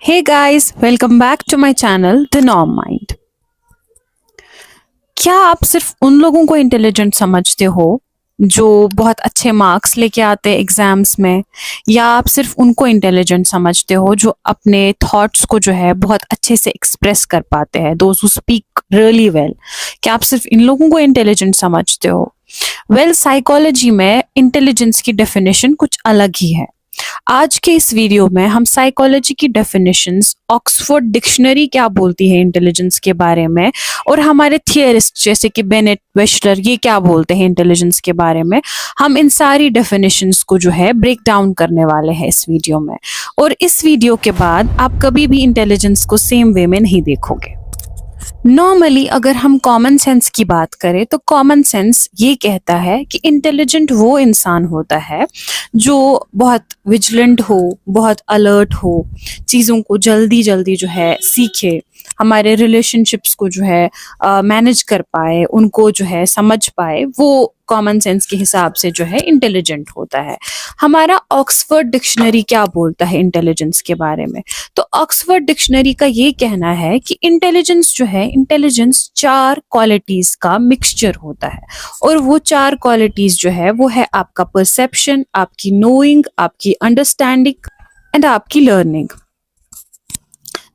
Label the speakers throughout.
Speaker 1: Hey guys, welcome back to my channel The Norm Mind। क्या आप सिर्फ उन लोगों को इंटेलिजेंट समझते हो जो बहुत अच्छे मार्क्स लेके आते हैं एग्जाम्स में, या आप सिर्फ उनको इंटेलिजेंट समझते हो जो अपने थॉट्स को जो है बहुत अच्छे से एक्सप्रेस कर पाते हैं, those who speak really well? क्या आप सिर्फ इन लोगों को इंटेलिजेंट समझते हो? वेल, साइकोलॉजी में इंटेलिजेंस की डेफिनेशन कुछ अलग ही है। आज के इस वीडियो में हम साइकोलॉजी की डेफिनेशंस, ऑक्सफोर्ड डिक्शनरी क्या बोलती है इंटेलिजेंस के बारे में, और हमारे थियरिस्ट जैसे कि बेनेट वेशलर ये क्या बोलते हैं इंटेलिजेंस के बारे में, हम इन सारी डेफिनेशंस को जो है ब्रेक डाउन करने वाले हैं इस वीडियो में। और इस वीडियो के बाद आप कभी भी इंटेलिजेंस को सेम वे में नहीं देखोगे। नॉर्मली अगर हम कॉमन सेंस की बात करें तो कॉमन सेंस ये कहता है कि इंटेलिजेंट वो इंसान होता है जो बहुत विजिलेंट हो, बहुत अलर्ट हो, चीज़ों को जल्दी जल्दी जो है सीखे, हमारे रिलेशनशिप्स को जो है मैनेज कर पाए, उनको जो है समझ पाए, वो कॉमन सेंस के हिसाब से जो है इंटेलिजेंट होता है। हमारा ऑक्सफोर्ड डिक्शनरी क्या बोलता है इंटेलिजेंस के बारे में? तो ऑक्सफोर्ड डिक्शनरी का ये कहना है कि इंटेलिजेंस जो है, इंटेलिजेंस 4 क्वालिटीज का मिक्सचर होता है, और वो 4 क्वालिटीज जो है वो है आपका परसेप्शन, आपकी नोइंग, आपकी अंडरस्टैंडिंग एंड आपकी लर्निंग।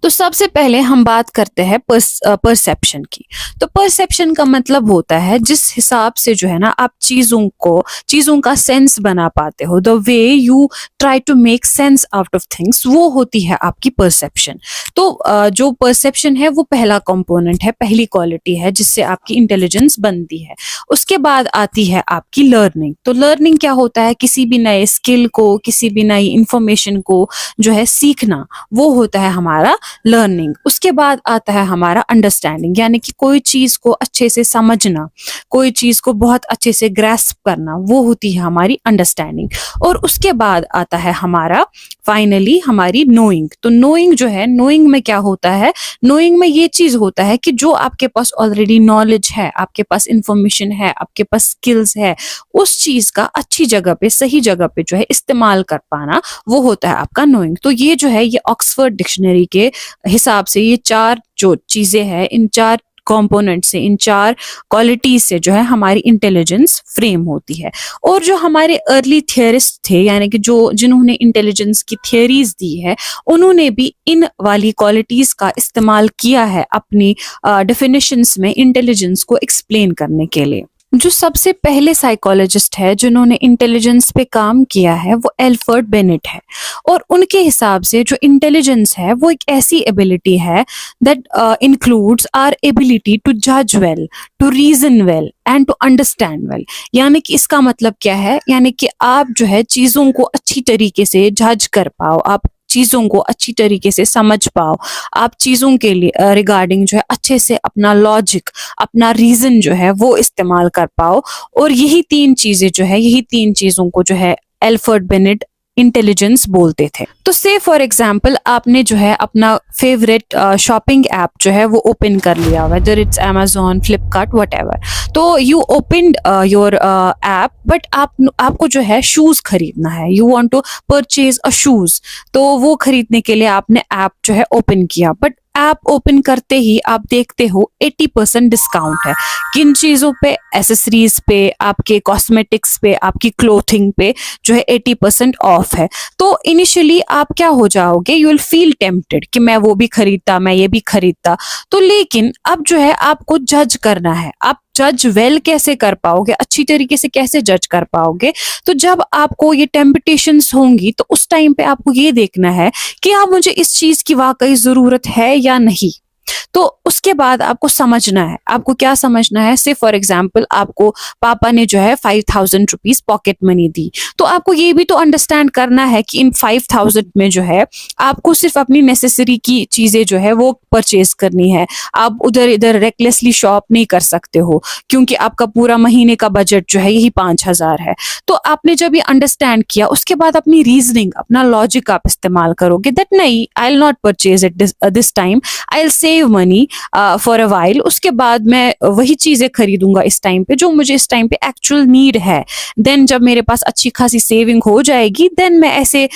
Speaker 1: तो सबसे पहले हम बात करते हैं परसेप्शन की। तो परसेप्शन का मतलब होता है जिस हिसाब से जो है ना आप चीजों का सेंस बना पाते हो, the way you try to make sense out of things, वो होती है आपकी परसेप्शन। तो जो परसेप्शन है वो पहला कंपोनेंट है, पहली क्वालिटी है जिससे आपकी इंटेलिजेंस बनती है। उसके बाद आती है आपकी लर्निंग। तो लर्निंग क्या होता है? किसी भी नए स्किल को, किसी भी नई इंफॉर्मेशन को जो है सीखना, वो होता है हमारा लर्निंग। उसके बाद आता है हमारा अंडरस्टैंडिंग, यानी कि कोई चीज को अच्छे से समझना, कोई चीज को बहुत अच्छे से ग्रैस्प करना, वो होती है हमारी अंडरस्टैंडिंग। और उसके बाद आता है हमारा फाइनली हमारी नोइंग। तो नोइंग जो है, नोइंग में क्या होता है? नोइंग में ये चीज होता है कि जो आपके पास ऑलरेडी नॉलेज है, आपके पास इंफॉर्मेशन है, आपके पास स्किल्स है, उस चीज का अच्छी जगह पे, सही जगह पे जो है इस्तेमाल कर पाना, वो होता है आपका नोइंग। तो ये जो है, ये ऑक्सफोर्ड डिक्शनरी के हिसाब से ये 4 जो चीजें हैं, इन 4 कंपोनेंट से, इन 4 क्वालिटीज से जो है हमारी इंटेलिजेंस फ्रेम होती है। और जो हमारे अर्ली थियरिस्ट थे, यानी कि जो जिन्होंने इंटेलिजेंस की थियरीज दी है, उन्होंने भी इन वाली क्वालिटीज का इस्तेमाल किया है अपनी डेफिनेशंस में इंटेलिजेंस को एक्सप्लेन करने के लिए। जो सबसे पहले साइकोलॉजिस्ट है जिन्होंने इंटेलिजेंस पे काम किया है वो एल्फ्रेड बेनेट है। और उनके हिसाब से जो इंटेलिजेंस है वो एक ऐसी एबिलिटी है that includes our ability to जज well, to reason well and to understand well. यानी कि इसका मतलब क्या है? यानी कि आप जो है चीजों को अच्छी तरीके से जज कर पाओ, आप चीजों को अच्छी तरीके से समझ पाओ, आप चीजों के लिए रिगार्डिंग जो है अच्छे से अपना लॉजिक, अपना रीजन जो है वो इस्तेमाल कर पाओ। और यही 3 चीजें जो है, यही 3 चीजों को जो है एल्फ्रेड बेनेट इंटेलिजेंस बोलते थे। तो से फॉर एग्जाम्पल आपने जो है अपना फेवरेट शॉपिंग ऐप जो है वो ओपन कर लिया, whether it's Amazon, Flipkart, whatever. तो you opened your app, but आपको जो है शूज खरीदना है, you want to purchase a shoes. तो वो खरीदने के लिए आपने ऐप जो है ओपन किया, बट ऐप ओपन करते ही आप देखते हो 80% डिस्काउंट है। किन चीजों पे? एसेसरीज पे, आपके कॉस्मेटिक्स पे, आपकी क्लोथिंग पे जो है 80% ऑफ है। तो इनिशियली आप क्या हो जाओगे? यू विल फील टेम्प्टेड कि मैं वो भी खरीदता, मैं ये भी खरीदता। तो लेकिन अब जो है आपको जज करना है। आप जज वेल कैसे कर पाओगे? अच्छी तरीके से कैसे जज कर पाओगे? तो जब आपको ये टेम्पटेशंस होंगी तो उस टाइम पे आपको ये देखना है कि हाँ, मुझे इस चीज की वाकई जरूरत है या नहीं। तो उसके बाद आपको समझना है। आपको क्या समझना है? से फॉर एग्जाम्पल आपको पापा ने जो है 5000 रुपीज पॉकेट मनी दी, तो आपको ये भी तो अंडरस्टैंड करना है कि इन 5000 में जो है आपको सिर्फ अपनी नेसेसरी की चीजें जो है वो परचेज करनी है। आप उधर इधर रेकलेसली शॉप नहीं कर सकते हो, क्योंकि आपका पूरा महीने का बजट जो है यही 5000 है। तो आपने जब ये अंडरस्टैंड किया, उसके बाद अपनी रीजनिंग, अपना लॉजिक आप इस्तेमाल करोगे दैट नहीं, I will not purchase it this time, I will save money, for a while, उसके बाद मैं वही चीजें खरीदूंगा इस टाइम पे जो मुझे इस टाइम पे एक्चुअल नीड है। देन जब मेरे पास अच्छी खासी सेविंग हो जाएगी, देन मैं ऐसे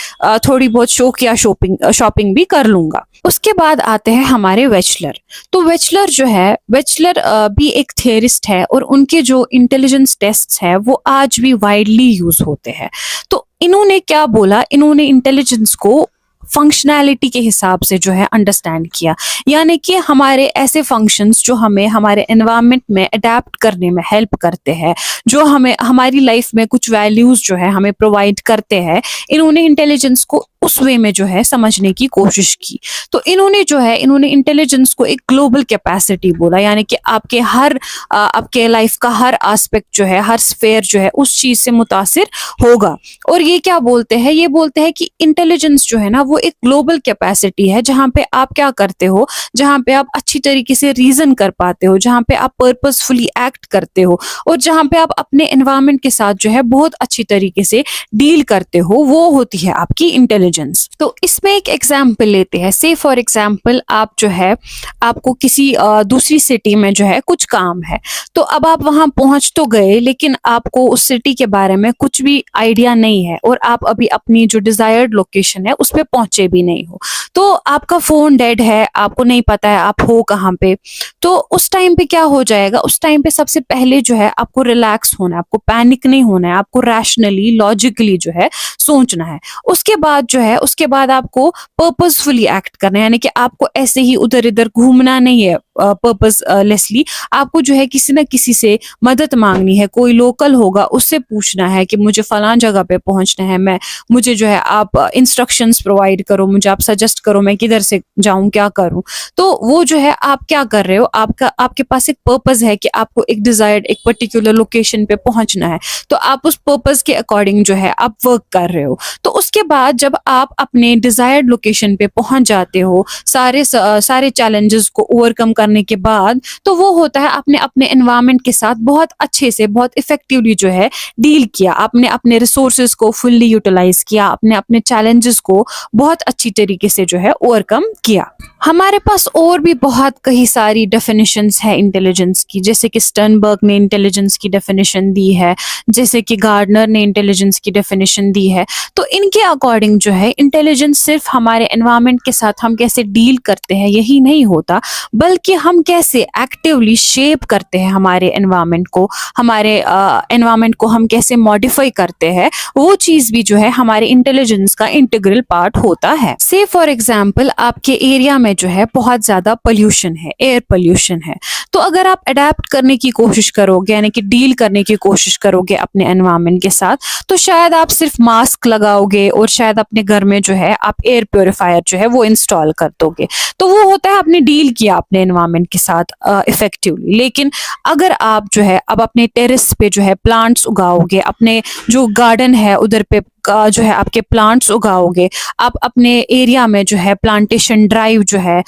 Speaker 1: थोड़ी बहुत शौक या शॉपिंग भी कर लूंगा। उसके बाद आते हैं हमारे वेचलर। तो वेचलर जो है, वेचलर भी एक थियरिस्ट है और उनके जो इंटेलिजेंस टेस्ट्स है वो आज भी वाइडली यूज होते हैं। तो इन्होंने क्या बोला, इन्होंने इंटेलिजेंस को फंक्शनैलिटी के हिसाब से जो है अंडरस्टैंड किया, यानी कि हमारे ऐसे फंक्शंस जो हमें हमारे एनवायरनमेंट में अडेप्ट करने में हेल्प करते हैं, जो हमें हमारी लाइफ में कुछ वैल्यूज जो है हमें प्रोवाइड करते हैं, इन्होंने इंटेलिजेंस को उस वे में जो है समझने की कोशिश की। तो इन्होंने जो है, इन्होंने इंटेलिजेंस को एक ग्लोबल कैपेसिटी बोला, यानी कि आपके लाइफ का हर एस्पेक्ट जो है, हर स्फेयर जो है उस चीज से मुतासिर होगा। और ये क्या बोलते हैं, ये बोलते हैं कि इंटेलिजेंस जो है ना वो एक ग्लोबल कैपेसिटी है, जहां पे आप क्या करते हो, जहां पे आप अच्छी तरीके से रीजन कर पाते हो, जहां पे आप पर्पसफुली एक्ट करते हो और जहां पे आप अपने एनवायरनमेंट के साथ जो है बहुत अच्छी तरीके से डील करते हो, वो होती है आपकी इंटेलिजेंस। तो इसमें एक एग्जाम्पल लेते हैं। से फॉर एग्जाम्पल आप जो है, आपको किसी दूसरी सिटी में जो है कुछ काम है, तो अब आप वहां पहुंच तो गए, लेकिन आपको उस सिटी के बारे में कुछ भी आइडिया नहीं है और आप अभी अपनी जो डिजायर्ड लोकेशन है उस पर पहुंचे भी नहीं हो। तो आपका फोन डेड है, आपको नहीं पता है आप हो कहाँ पे। तो उस टाइम पे क्या हो जाएगा, उस टाइम पे सबसे पहले जो है आपको रिलैक्स होना है, आपको पैनिक नहीं होना है, आपको रैशनली लॉजिकली जो है सोचना है। उसके बाद जो है, उसके बाद आपको पर्पसफुली एक्ट करना है, यानी कि आपको ऐसे ही उधर इधर घूमना नहीं है पर्पसलेसली। आपको जो है किसी ना किसी से मदद मांगनी है, कोई लोकल होगा उससे पूछना है कि मुझे फलां जगह पे पहुंचना है, मुझे जो है आप इंस्ट्रक्शंस प्रोवाइड करो, मुझे आप सजेस्ट करो मैं किधर से जाऊं, क्या करूं। तो वो जो है आप क्या कर रहे हो, आपके पास एक पर्पस है कि आपको एक डिजायर्ड एक पर्टिकुलर लोकेशन पे पहुंचना है, तो आप उस पर्पस के अकॉर्डिंग जो है आप वर्क कर रहे हो। तो उसके बाद जब आप अपने डिजायर्ड लोकेशन पे पहुंच जाते हो, सारे चैलेंजेस को ओवरकम करने के बाद, तो वो होता है आपने अपने एनवायरनमेंट के साथ बहुत अच्छे से, बहुत इफेक्टिवली जो है डील किया, आपने अपने रिसोर्सेज को फुल्ली यूटिलाइज किया, आपने अपने चैलेंजेस को बहुत अच्छी तरीके से जो है ओवरकम किया। हमारे पास और भी बहुत कई सारी डेफिनेशंस है इंटेलिजेंस की, जैसे कि स्टर्नबर्ग ने इंटेलिजेंस की डेफिनेशन दी है, जैसे कि गार्डनर ने इंटेलिजेंस की डेफिनेशन दी है। तो इनके अकॉर्डिंग जो है इंटेलिजेंस सिर्फ हमारे एनवायरनमेंट के साथ हम कैसे डील करते हैं यही नहीं होता, बल्कि हम कैसे एक्टिवली शेप करते हैं हमारे एनवायरनमेंट को, हमारे एनवायरनमेंट को हम कैसे मॉडिफाई करते हैं, वो चीज भी जो है हमारे इंटेलिजेंस का इंटीग्रल पार्ट होता है। से फॉर एग्जाम्पल आपके एरिया में जो है बहुत ज्यादा पोल्यूशन है, एयर पोल्यूशन है, तो अगर आप अडेप्ट करने की कोशिश करोगे, यानी कि डील करने की कोशिश करोगे अपने एनवायरनमेंट के साथ, तो शायद आप सिर्फ मास्क लगाओगे और शायद अपने घर में जो है आप एयर प्योरीफायर जो है वो इंस्टॉल कर दोगे। तो वो होता है आपने डील किया अपने एनवायरनमेंट के साथ इफेक्टिवली। लेकिन अगर आप जो है अब अपने टेरेस पे जो है प्लांट्स उगाओगे, अपने जो गार्डन है उधर पे जो है आपके प्लांट्स उगाओगे, आप अपने एरिया में जो है प्लांटेशन ड्राइव जो है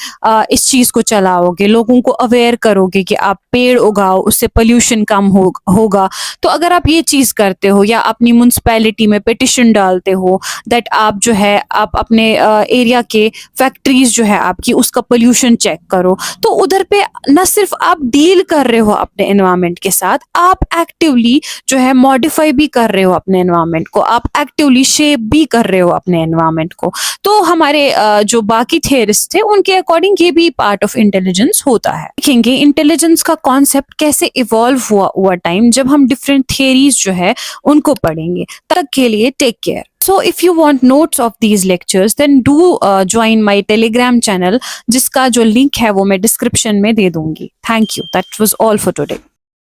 Speaker 1: इस चीज को चलाओगे, लोगों को अवेयर करोगे कि आप पेड़ उगाओ, उससे पोल्यूशन कम होगा। तो अगर आप ये चीज करते हो, या अपनी म्युनिसिपैलिटी में पिटिशन डालते हो दैट आप जो है आप अपने एरिया के फैक्ट्रीज जो है आपकी उसका पोल्यूशन चेक करो, तो उधर पे न सिर्फ आप डील कर रहे हो अपने एनवायरनमेंट के साथ, आप एक्टिवली जो है मॉडिफाई भी कर रहे हो अपने एनवायरनमेंट को, आप एक्टिवली शेप भी कर रहे हो अपने एनवायरनमेंट को। तो हमारे जो बाकी थियरिस्ट थे उनके अकॉर्डिंग ये भी पार्ट ऑफ इंटेलिजेंस होता है। देखेंगे इंटेलिजेंस का कॉन्सेप्ट कैसे इवॉल्व हुआ ओवर टाइम, जब हम डिफरेंट थियरीज जो है उनको पढ़ेंगे। तब के लिए take care. So if you want notes of these lectures, then do join my Telegram channel, जिसका जो लिंक है वो मैं डिस्क्रिप्शन में दे दूंगी। Thank you. That was all for today.